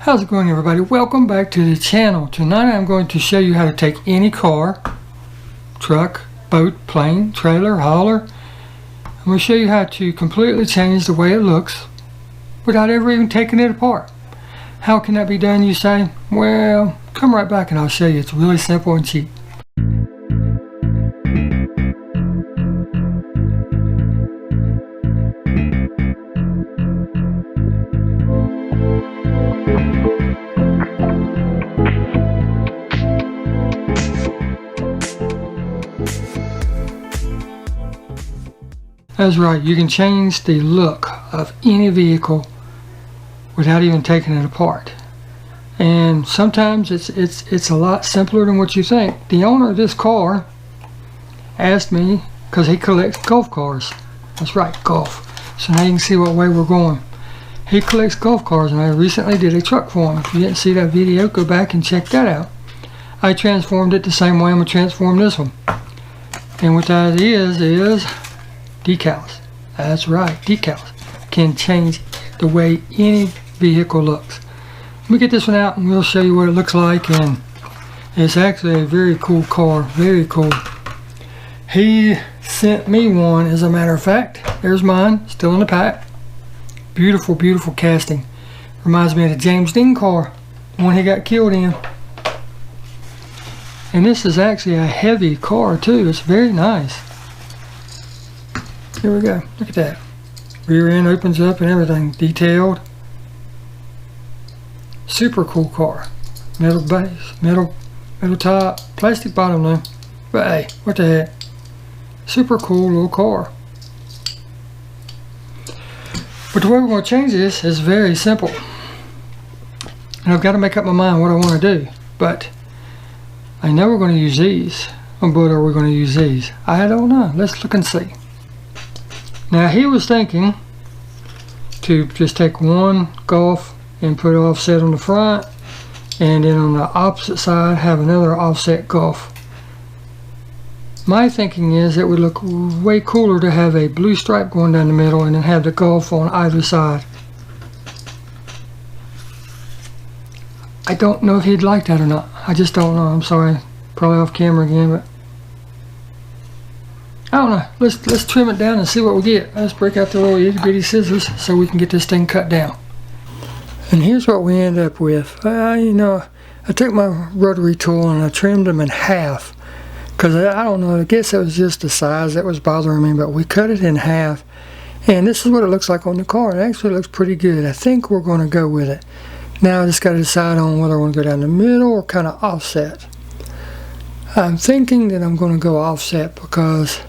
How's it going, everybody? Welcome back to the channel. Tonight I'm going to show you how to take any car, truck, boat, plane, trailer, hauler. I'm going to show you how to completely change the way it looks without ever even taking it apart. How can that be done, you say? Well, come right back and I'll show you. It's really simple and cheap. That's right, you can change the look of any vehicle without even taking it apart. And sometimes it's a lot simpler than what you think. The owner of this car asked me, because he collects golf cars. That's right, golf. So now you can see what way we're going. He collects golf cars, and I recently did a truck for him. If you didn't see that video, go back and check that out. I transformed it the same way I'm going to transform this one. And what that is decals. That's right, decals can change the way any vehicle looks. Let me get this one out and we'll show you what it looks like. And it's actually a very cool car, very cool. He sent me one, as a matter of fact. There's mine, still in the pack. Beautiful, beautiful casting. Reminds me of the James Dean car, the one he got killed in. And this is actually a heavy car too. It's very nice. Here we go. Look at that. Rear end opens up and everything. Detailed. Super cool car. Metal base. Metal top. Plastic bottom though. But hey, what the heck. Super cool little car. But the way we're going to change this is very simple. And I've got to make up my mind what I want to do. But I know we're going to use these. But are we going to use these? I don't know. Let's look and see. Now he was thinking to just take one Golf and put offset on the front, and then on the opposite side have another offset Golf. My thinking is it would look way cooler to have a blue stripe going down the middle and then have the Golf on either side. I don't know if he'd like that or not. I just don't know. I'm sorry. Probably off camera again, but I don't know. Let's trim it down and see what we get. Let's break out the little itty bitty scissors so we can get this thing cut down. And here's what we end up with. I took my rotary tool and I trimmed them in half. Because I don't know, I guess it was just the size that was bothering me, but we cut it in half. And this is what it looks like on the car. It actually looks pretty good. I think we're going to go with it. Now I just got to decide on whether I want to go down the middle or kind of offset. I'm thinking that I'm going to go offset because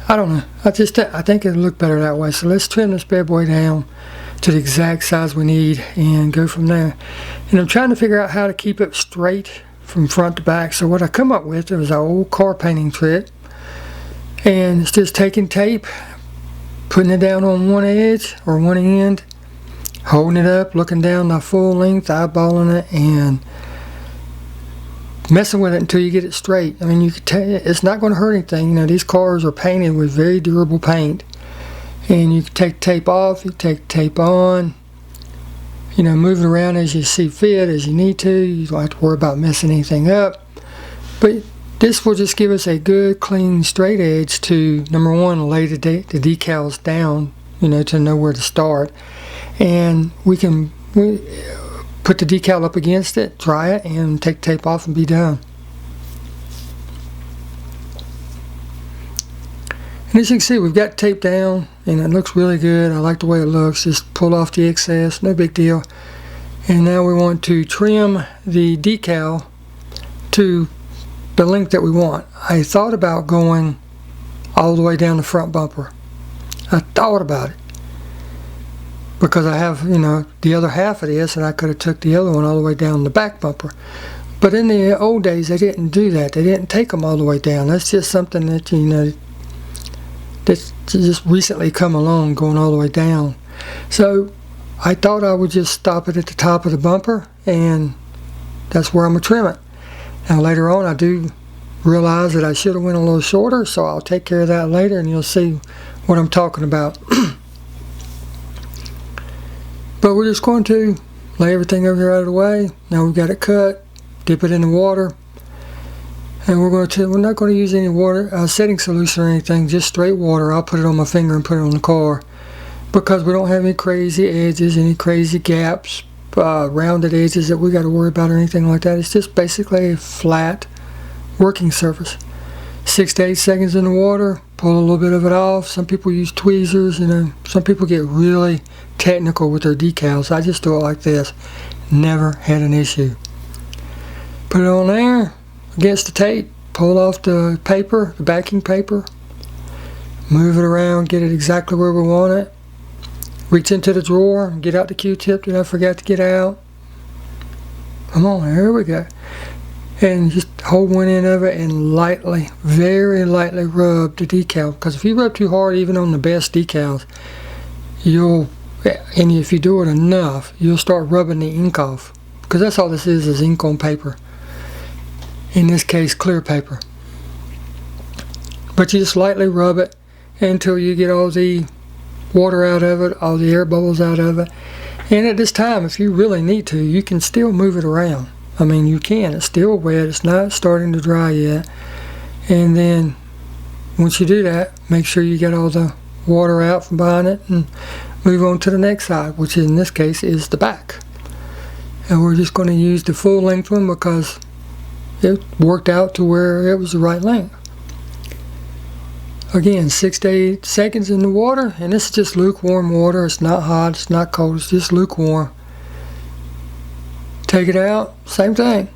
I don't know. I think it'll look better that way. So let's trim this bad boy down to the exact size we need and go from there. And I'm trying to figure out how to keep it straight from front to back. So what I come up with is an old car painting trick. And it's just taking tape, putting it down on one edge or one end, holding it up, looking down the full length, eyeballing it, and messing with it until you get it straight. I mean, you could tell it's not going to hurt anything. You know, these cars are painted with very durable paint, and you can take tape off, you take tape on, you know, move it around as you see fit, as you need to. You don't have to worry about messing anything up. But this will just give us a good, clean, straight edge to, number one, lay the decals down, you know, to know where to start. And we put the decal up against it, dry it, and take tape off and be done. And as you can see, we've got tape down and it looks really good. I like the way it looks. Just pull off the excess, no big deal. And now we want to trim the decal to the length that we want. I thought about going all the way down the front bumper. I thought about it, because I have, you know, the other half of this, and I could have took the other one all the way down the back bumper. But in the old days, they didn't do that. They didn't take them all the way down. That's just something that, you know, that's just recently come along, going all the way down. So I thought I would just stop it at the top of the bumper, and that's where I'm going to trim it. Now later on, I do realize that I should have went a little shorter, so I'll take care of that later, and you'll see what I'm talking about. But we're just going to lay everything over here out of the way. Now we've got it cut, dip it in the water, and we're not going to use any water setting solution or anything, just straight water. I'll put it on my finger and put it on the car, because we don't have any crazy edges, any crazy gaps, rounded edges that we got to worry about or anything like that. It's just basically a flat working surface. 6 to 8 seconds in the water, pull a little bit of it off. Some people use tweezers, some people get really technical with their decals. I just do it like this. Never had an issue. Put it on there against the tape, pull off the paper, the backing paper, move it around, get it exactly where we want it. Reach into the drawer, get out the Q-tip that I forgot to get out. Come on, here we go. And just hold one end of it and lightly, very lightly rub the decal. Because if you rub too hard, even on the best decals, and if you do it enough, you'll start rubbing the ink off. Because that's all this is ink on paper. In this case, clear paper. But you just lightly rub it until you get all the water out of it, all the air bubbles out of it. And at this time, if you really need to, you can still move it around. I mean, you can. It's still wet. It's not starting to dry yet. And then once you do that, make sure you get all the water out from behind it and move on to the next side, which in this case is the back. And we're just going to use the full length one because it worked out to where it was the right length. Again, 6 to 8 seconds in the water, and this is just lukewarm water. It's not hot, it's not cold, it's just lukewarm. Take it out, same thing.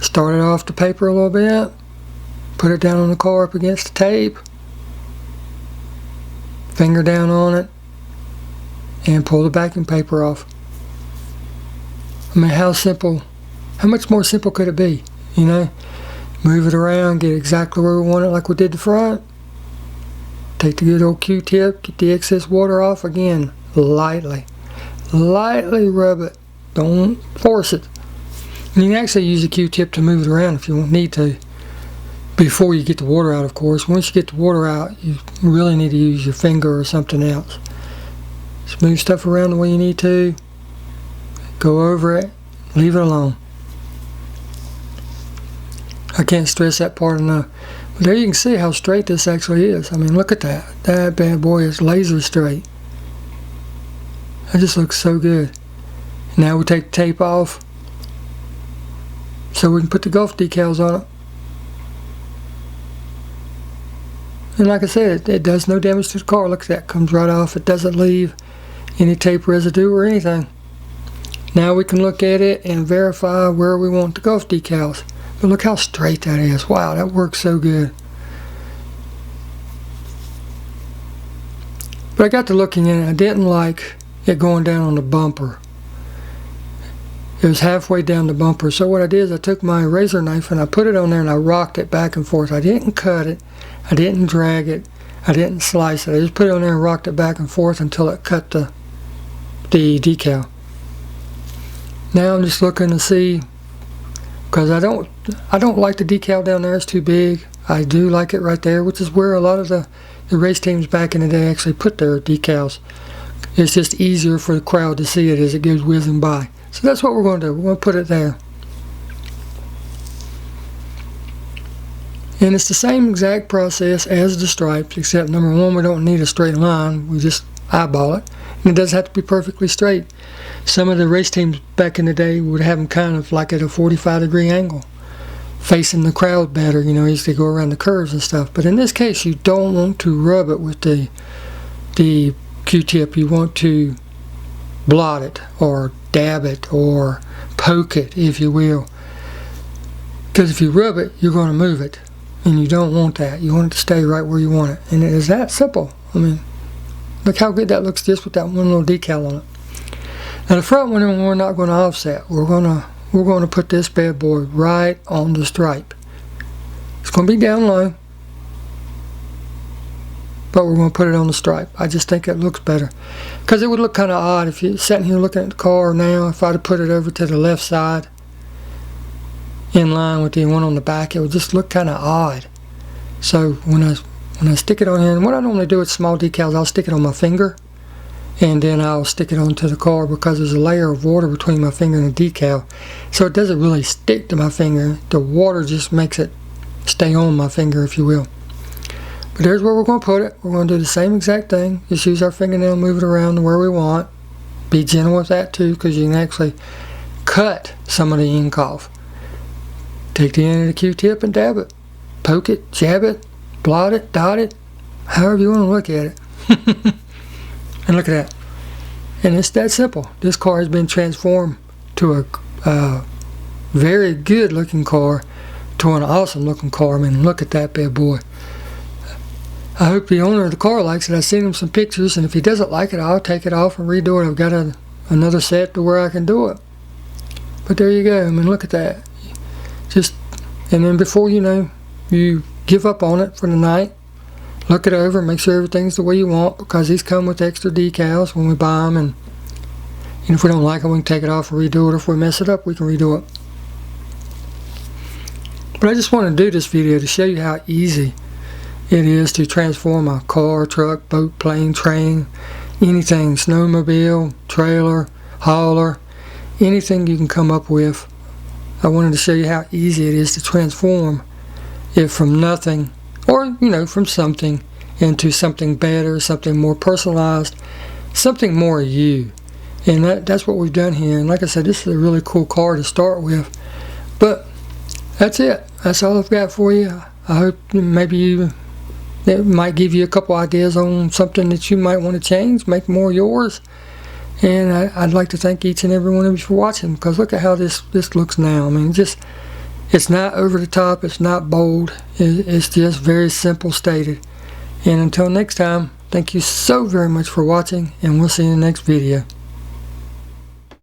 Start it off the paper a little bit, put it down on the car up against the tape, finger down on it, and pull the backing paper off. I mean, how much more simple could it be? Move it around, get exactly where we want it like we did the front. Take the good old Q-tip, get the excess water off. Again, lightly rub it. Don't force it. And you can actually use a Q-tip to move it around if you need to, before you get the water out, of course. Once you get the water out, you really need to use your finger or something else. Just move stuff around the way you need to. Go over it. Leave it alone. I can't stress that part enough. But there you can see how straight this actually is. I mean, look at that. That bad boy is laser straight. That just looks so good. Now we take the tape off so we can put the golf decals on it. And like I said, it does no damage to the car. Look at that. Comes right off. It doesn't leave any tape residue or anything. Now we can look at it and verify where we want the golf decals. But look how straight that is. Wow, that works so good. But I got to looking in it. I didn't like it going down on the bumper. It was halfway down the bumper. So what I did is I took my razor knife and I put it on there and I rocked it back and forth. I didn't cut it. I didn't drag it. I didn't slice it. I just put it on there and rocked it back and forth until it cut the decal. Now I'm just looking to see, because I don't like the decal down there. It's too big. I do like it right there, which is where a lot of the race teams back in the day actually put their decals. It's just easier for the crowd to see it as it goes whizzing by. So that's what we're going to do. We're going to put it there. And it's the same exact process as the stripes, except number one, we don't need a straight line. We just eyeball it. And it doesn't have to be perfectly straight. Some of the race teams back in the day would have them kind of like at a 45-degree angle, facing the crowd better, as they go around the curves and stuff. But in this case, you don't want to rub it with the Q-tip. You want to blot it or dab it or poke it, if you will. Because if you rub it, you're going to move it. And you don't want that. You want it to stay right where you want it. And it is that simple. I mean, look how good that looks just with that one little decal on it. Now the front one we're not going to offset. We're going to put this bad boy right on the stripe. It's going to be down low, but we're going to put it on the stripe. I just think it looks better, because it would look kind of odd if you're sitting here looking at the car now. If I'd have put it over to the left side in line with the one on the back, it would just look kind of odd. So when I stick it on here, and what I normally do with small decals, I'll stick it on my finger and then I'll stick it onto the car, because there's a layer of water between my finger and the decal, so it doesn't really stick to my finger. The water just makes it stay on my finger, if you will. But there's where we're going to put it. We're going to do the same exact thing. Just use our fingernail, move it around to where we want. Be gentle with that too, because you can actually cut some of the ink off. Take the end of the Q-tip and dab it. Poke it, jab it, blot it, dot it, however you want to look at it. And look at that. And it's that simple. This car has been transformed to a very good looking car to an awesome looking car. I mean, look at that bad boy. I hope the owner of the car likes it. I sent him some pictures, and if he doesn't like it, I'll take it off and redo it. I've got another set to where I can do it. But there you go. I mean, look at that. And then before you know, you give up on it for the night. Look it over, make sure everything's the way you want, because these come with extra decals when we buy them. And if we don't like them, we can take it off and redo it. If we mess it up, we can redo it. But I just want to do this video to show you how easy it is to transform a car, truck, boat, plane, train, anything, snowmobile, trailer, hauler, anything you can come up with. I wanted to show you how easy it is to transform it from nothing, or from something, into something better, something more personalized, something more you. And that's what we've done here. And like I said, this is a really cool car to start with. But that's it. That's all I've got for you. I hope maybe it might give you a couple ideas on something that you might want to change, make more yours. And I'd like to thank each and every one of you for watching, because look at how this looks now. I mean, it's not over the top, it's not bold, it's just very simple stated. And until next time, thank you so very much for watching, and we'll see you in the next video.